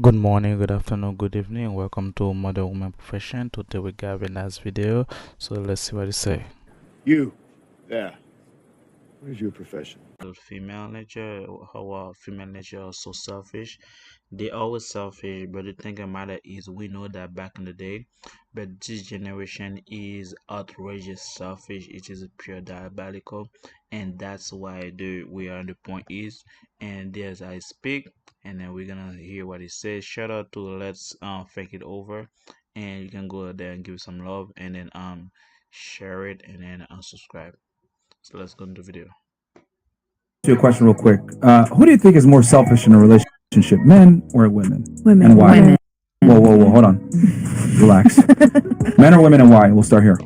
Good morning, good afternoon, good evening. Welcome to Modern Woman Profession. Today we got a nice video. So let's see what it say. You, yeah. What is your profession? The female nature, how female nature are so selfish. They always selfish, but the thing that matter is we know that back in the day, but this generation is outrageous selfish. It is pure diabolical, and that's why we are on the point is. And there's I speak, and then we're gonna hear what he says. Shout out to Let's Think It Over, and you can go there and give some love, and then share it, and then unsubscribe. So let's go into the video. You a question real quick. Who do you think is more selfish in a relationship, men or women? Women. And why? Women. Whoa. Hold on. Relax. Men or women and why? We'll start here.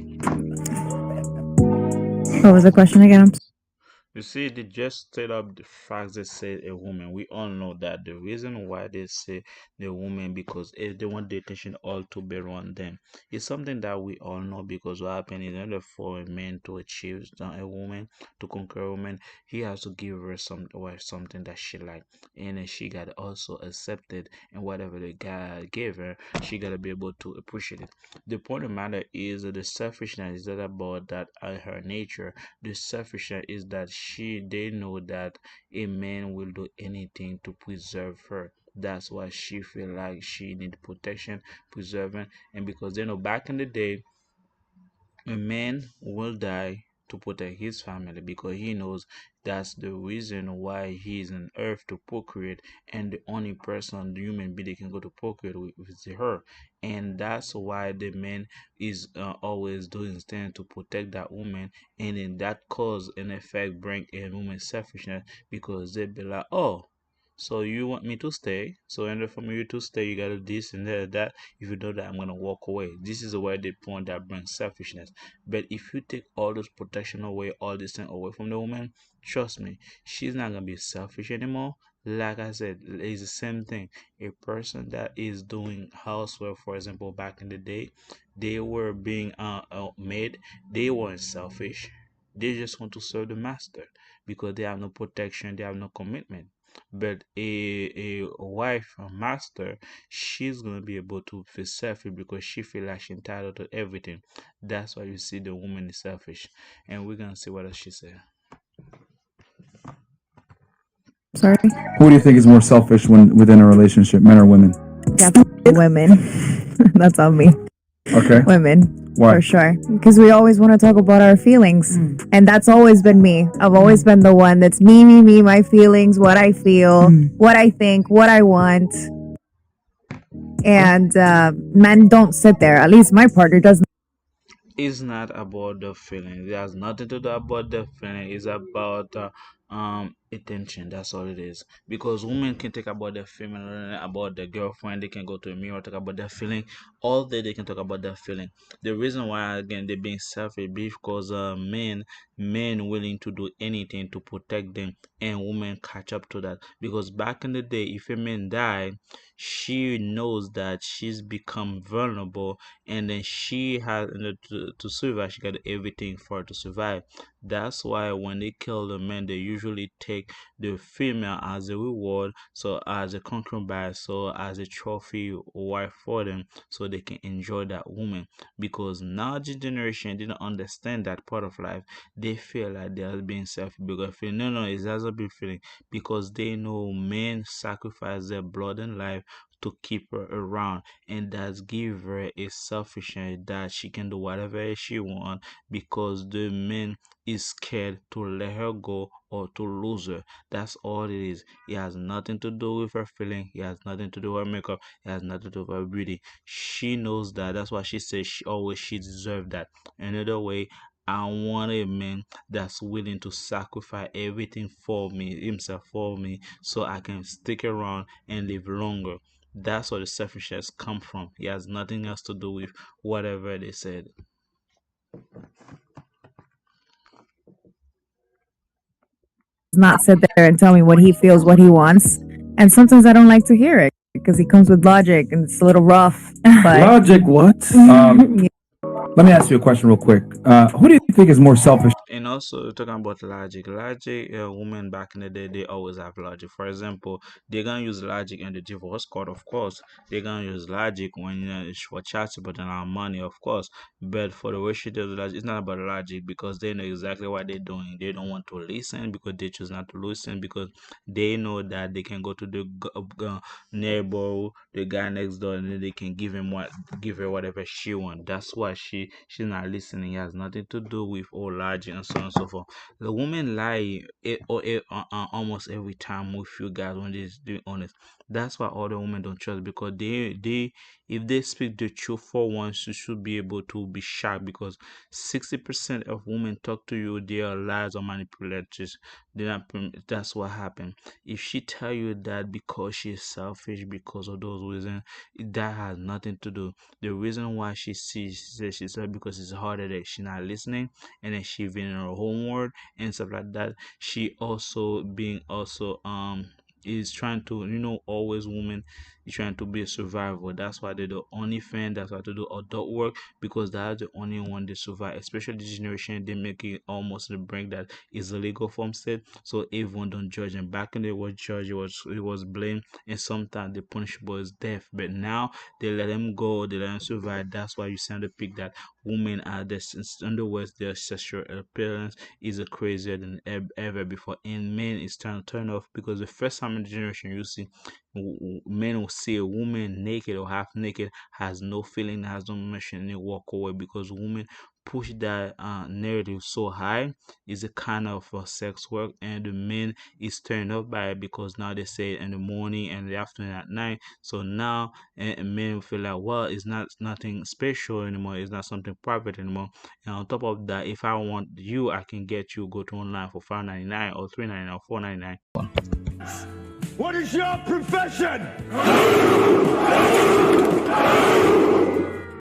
What was the question again? You see, they just straight up the facts they say a woman. We all know that the reason why they say the woman because if they want the attention all to bear on them. It's something that we all know because what happened in order for a man to achieve a woman, to conquer a woman, he has to give her something that she like. And then she got also accepted and whatever the guy gave her, she gotta be able to appreciate it. The point of the matter is that the selfishness is not about that her nature. The selfishness is that they know that a man will do anything to preserve her. That's why she feel like she need protection, preserving, and because they know back in the day a man will die to protect his family because he knows that's the reason why he is on earth to procreate, and the only person, the human being, that can go to procreate with is her. And that's why the man is always doing things to protect that woman, and in that cause in effect bring a woman selfishness because they be like, oh, so you want me to stay? So in order for me to stay, you gotta this and that. If you do that, I'm gonna walk away. This is where the point that brings selfishness. But if you take all those protection away, all this thing away from the woman, trust me, she's not gonna be selfish anymore. Like I said, it's the same thing. A person that is doing housework, for example, back in the day, they were being made. They weren't selfish. They just want to serve the master because they have no protection, they have no commitment. But a wife, a master, she's gonna be able to feel selfish because she feel like she's entitled to everything. That's why you see the woman is selfish. And we're gonna see what else she said. Sorry. Who do you think is more selfish when within a relationship, men or women? Definitely women. That's on me. Okay. Women. Why? For sure. Because we always want to talk about our feelings. And that's always been me. I've always been the one that's me, my feelings, what I feel, what I think, what I want. And men don't sit there. At least my partner doesn't. It's not about the feeling. It has nothing to do about the feeling. It's about attention. That's all it is. Because women can talk about their feeling, about their girlfriend. They can go to a mirror talk about their feeling. All day they can talk about their feeling. The reason why again they're being selfish because men willing to do anything to protect them, and women catch up to that. Because back in the day, if a man die, she knows that she's become vulnerable, and then she has to survive. She got everything for her to survive. That's why when they kill the man, they usually take the female as a reward, so as a concubine, so as a trophy wife for them, so they can enjoy that woman. Because now this generation didn't understand that part of life. They feel like they are being selfish because feel no, it hasn't been feeling because they know men sacrifice their blood and life to keep her around, and that's give her a selfishness that she can do whatever she want because the man is scared to let her go or to lose her. That's all it is. It has nothing to do with her feeling. It has nothing to do with her makeup. It has nothing to do with her beauty. She knows that. That's why she says she deserves that. Another way, I want a man that's willing to sacrifice everything for me, himself for me, so I can stick around and live longer. That's where the selfishness come from. It has nothing else to do with whatever they said. Not sit there and tell me what he feels, what he wants. And sometimes I don't like to hear it because he comes with logic and it's a little rough. But Logic, what? Let me ask you a question real quick. Who do you think is more selfish? and also talking about logic. Logic, women back in the day, they always have logic. For example, they're gonna use logic in the divorce court, of course. They're gonna use logic when it's for child support and our money, of course. But for the way she does logic, it's not about logic because they know exactly what they're doing. They don't want to listen because they choose not to listen because they know that they can go to the neighbor, the guy next door, and then they can give her whatever she wants. That's why she's not listening. It has nothing to do with all logic and so on and so forth. The women lie almost every time with you guys when they're being honest. That's why all the women don't trust because they if they speak the truth for once, you should be able to be shocked because 60% of women talk to you, they are lies or manipulators. That's what happened. If she tell you that because she's selfish, because of those reasons, that has nothing to do. The reason why she says she's selfish because it's harder that she's not listening, and then she been in her homework and stuff like that. She also being also is trying to always women is trying to be a survivor. That's why they do only fan. That's why they do adult work because that's the only one they survive. Especially this generation, they make it almost the brink that is illegal from state, so everyone don't judge. And back in the day, was judge, it was blamed, and sometimes the punishable is death. But now they let them go, they let them survive. That's why you see on the pic that women are this in the West, their sexual appearance is crazier than ever before, and men is trying to turn off because the first time in the generation you see men will see a woman naked or half naked, has no feeling, has no emotion, and they walk away because women push that narrative so high. Is a kind of sex work, and the men is turned up by it because now they say it in the morning and the afternoon at night. So now men feel like, well, it's nothing special anymore, it's not something private anymore. And on top of that, if I want you, I can get you, go to online for 5.99 or 3.99 or 4.99. What is your profession?